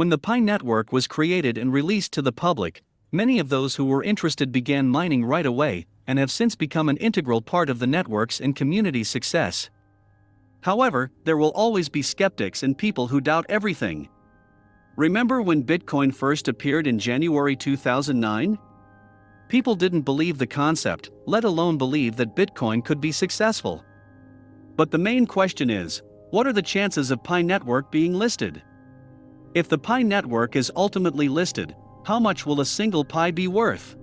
When the Pi network was created and released to the public, many of those who were interested began mining right away, and have since become an integral part of the network's and community's success. However, there will always be skeptics and people who doubt everything. Remember when Bitcoin first appeared in January 2009? People didn't believe the concept, let alone believe that Bitcoin could be successful. But the main question is, what are the chances of Pi network being listed? If the Pi network is ultimately listed, how much will a single Pi be worth?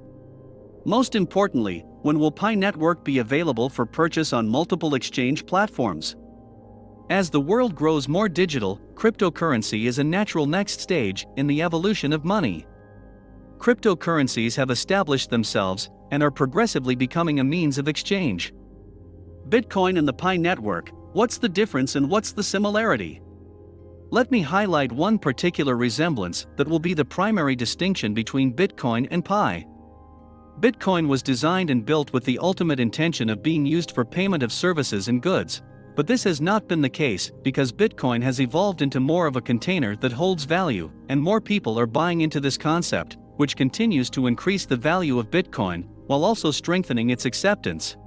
Most importantly, when will Pi network be available for purchase on multiple exchange platforms? As the world grows more digital, cryptocurrency is a natural next stage in the evolution of money. Cryptocurrencies have established themselves and are progressively becoming a means of exchange. Bitcoin and the Pi network, what's the difference and what's the similarity? Let me highlight one particular resemblance that will be the primary distinction between Bitcoin and Pi. Bitcoin was designed and built with the ultimate intention of being used for payment of services and goods, but this has not been the case because Bitcoin has evolved into more of a container that holds value, and more people are buying into this concept, which continues to increase the value of Bitcoin while also strengthening its acceptance.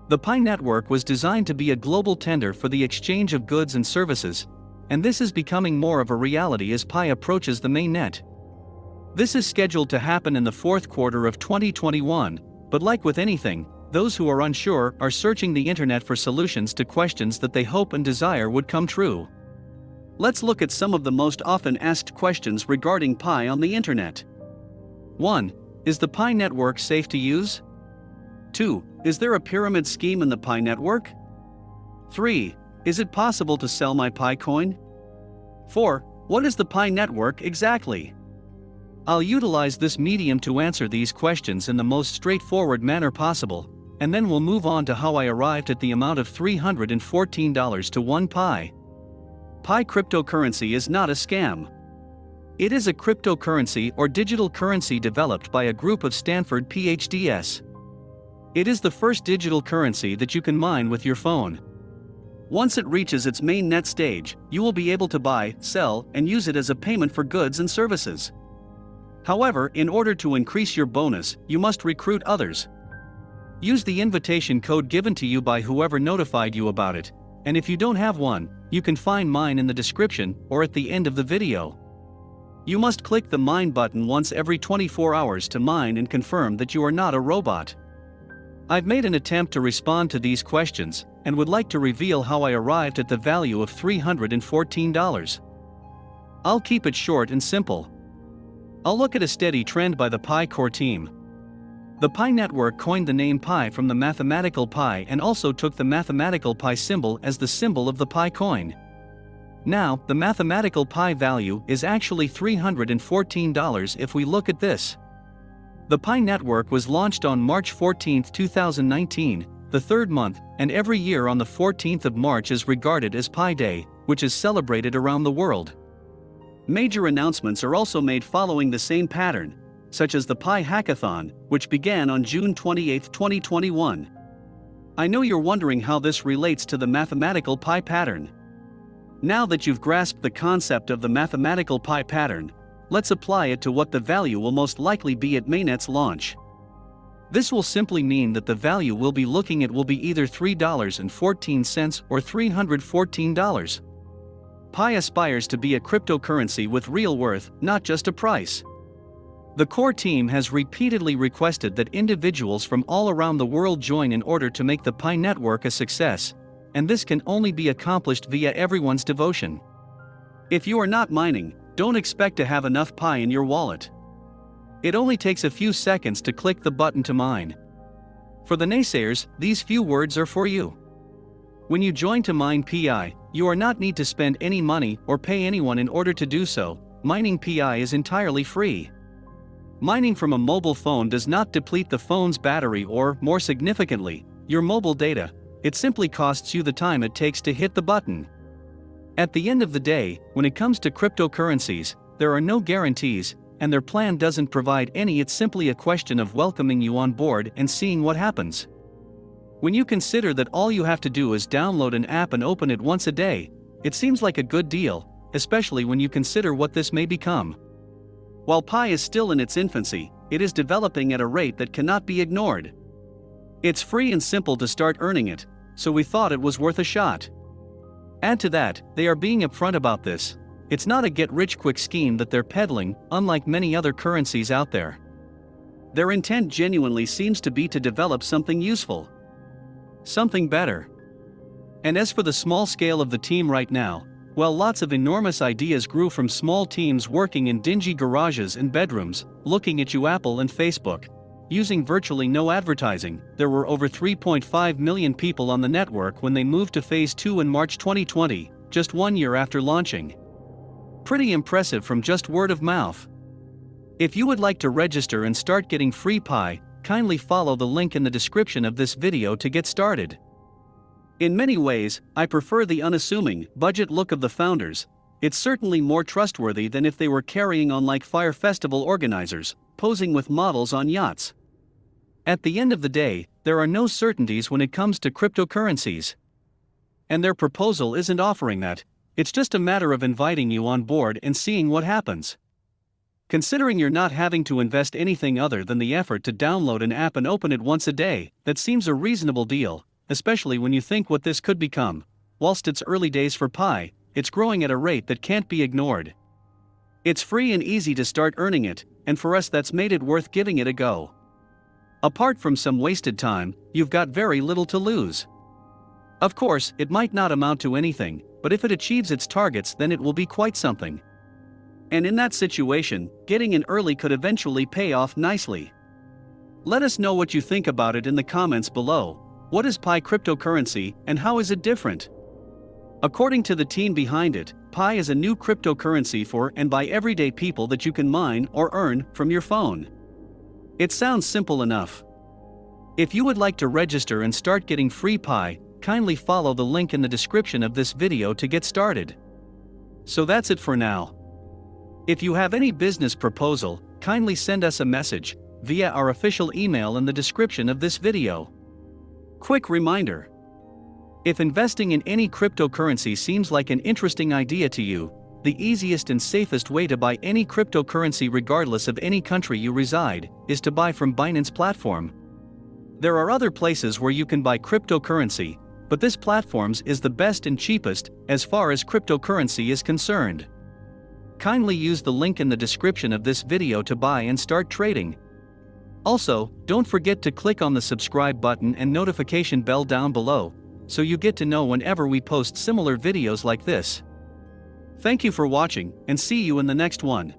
The Pi network was designed to be a global tender for the exchange of goods and services, and this is becoming more of a reality as Pi approaches the mainnet. This is scheduled to happen in the fourth quarter of 2021, but like with anything, those who are unsure are searching the internet for solutions to questions that they hope and desire would come true. Let's look at some of the most often asked questions regarding Pi on the internet. 1. Is the Pi network safe to use? 2. Is there a pyramid scheme in the Pi network? 3. Is it possible to sell my Pi coin? 4. What is the Pi network exactly? I'll utilize this medium to answer these questions in the most straightforward manner possible, and then we'll move on to how I arrived at the amount of $314 to 1 Pi. Pi cryptocurrency is not a scam. It is a cryptocurrency or digital currency developed by a group of Stanford PhDs. It is the first digital currency that you can mine with your phone. Once it reaches its mainnet stage, you will be able to buy, sell, and use it as a payment for goods and services. However, in order to increase your bonus, you must recruit others. Use the invitation code given to you by whoever notified you about it, and if you don't have one, you can find mine in the description or at the end of the video. You must click the mine button once every 24 hours to mine and confirm that you are not a robot. I've made an attempt to respond to these questions, and would like to reveal how I arrived at the value of $314. I'll keep it short and simple. I'll look at a steady trend by the Pi core team. The Pi network coined the name Pi from the mathematical pi and also took the mathematical pi symbol as the symbol of the Pi coin. Now, the mathematical pi value is actually $314 if we look at this. The Pi network was launched on March 14, 2019, the third month, and every year on the 14th of March is regarded as Pi Day, which is celebrated around the world. Major announcements are also made following the same pattern, such as the Pi Hackathon, which began on June 28, 2021. I know you're wondering how this relates to the mathematical pi pattern. Now that you've grasped the concept of the mathematical pi pattern, let's apply it to what the value will most likely be at mainnet's launch. This will simply mean that the value we'll be looking at will be either $3.14 or $314. Pi aspires to be a cryptocurrency with real worth, not just a price. The core team has repeatedly requested that individuals from all around the world join in order to make the Pi network a success, and this can only be accomplished via everyone's devotion. If you are not mining, don't expect to have enough Pi in your wallet. It only takes a few seconds to click the button to mine. For the naysayers, these few words are for you. When you join to mine Pi, you are not need to spend any money or pay anyone in order to do so. Mining Pi is entirely free. Mining from a mobile phone does not deplete the phone's battery or, more significantly, your mobile data. It simply costs you the time it takes to hit the button. At the end of the day, when it comes to cryptocurrencies, there are no guarantees, and their plan doesn't provide any. It's simply a question of welcoming you on board and seeing what happens. When you consider that all you have to do is download an app and open it once a day, it seems like a good deal, especially when you consider what this may become. While Pi is still in its infancy, it is developing at a rate that cannot be ignored. It's free and simple to start earning it, so we thought it was worth a shot. Add to that, they are being upfront about this. It's not a get-rich-quick scheme that they're peddling, unlike many other currencies out there. Their intent genuinely seems to be to develop something useful. Something better. And as for the small scale of the team right now, well, lots of enormous ideas grew from small teams working in dingy garages and bedrooms, looking at you Apple and Facebook. Using virtually no advertising, there were over 3.5 million people on the network when they moved to Phase 2 in March 2020, just 1 year after launching. Pretty impressive from just word of mouth. If you would like to register and start getting free Pi, kindly follow the link in the description of this video to get started. In many ways, I prefer the unassuming, budget look of the founders. It's certainly more trustworthy than if they were carrying on like Fire Festival organizers, posing with models on yachts. At the end of the day, there are no certainties when it comes to cryptocurrencies. And their proposal isn't offering that, it's just a matter of inviting you on board and seeing what happens. Considering you're not having to invest anything other than the effort to download an app and open it once a day, that seems a reasonable deal, especially when you think what this could become. Whilst it's early days for Pi, it's growing at a rate that can't be ignored. It's free and easy to start earning it, and for us that's made it worth giving it a go. Apart from some wasted time, you've got very little to lose. Of course, it might not amount to anything, but if it achieves its targets then it will be quite something. And in that situation, getting in early could eventually pay off nicely. Let us know what you think about it in the comments below. What is Pi cryptocurrency and how is it different? According to the team behind it, Pi is a new cryptocurrency for and by everyday people that you can mine or earn from your phone. It sounds simple enough. If you would like to register and start getting free Pi, kindly follow the link in the description of this video to get started. So that's it for now. If you have any business proposal, kindly send us a message via our official email in the description of this video. Quick reminder. If investing in any cryptocurrency seems like an interesting idea to you, the easiest and safest way to buy any cryptocurrency regardless of any country you reside, is to buy from Binance platform. There are other places where you can buy cryptocurrency, but this platform's is the best and cheapest as far as cryptocurrency is concerned. Kindly use the link in the description of this video to buy and start trading. Also, don't forget to click on the subscribe button and notification bell down below, so you get to know whenever we post similar videos like this. Thank you for watching, and see you in the next one.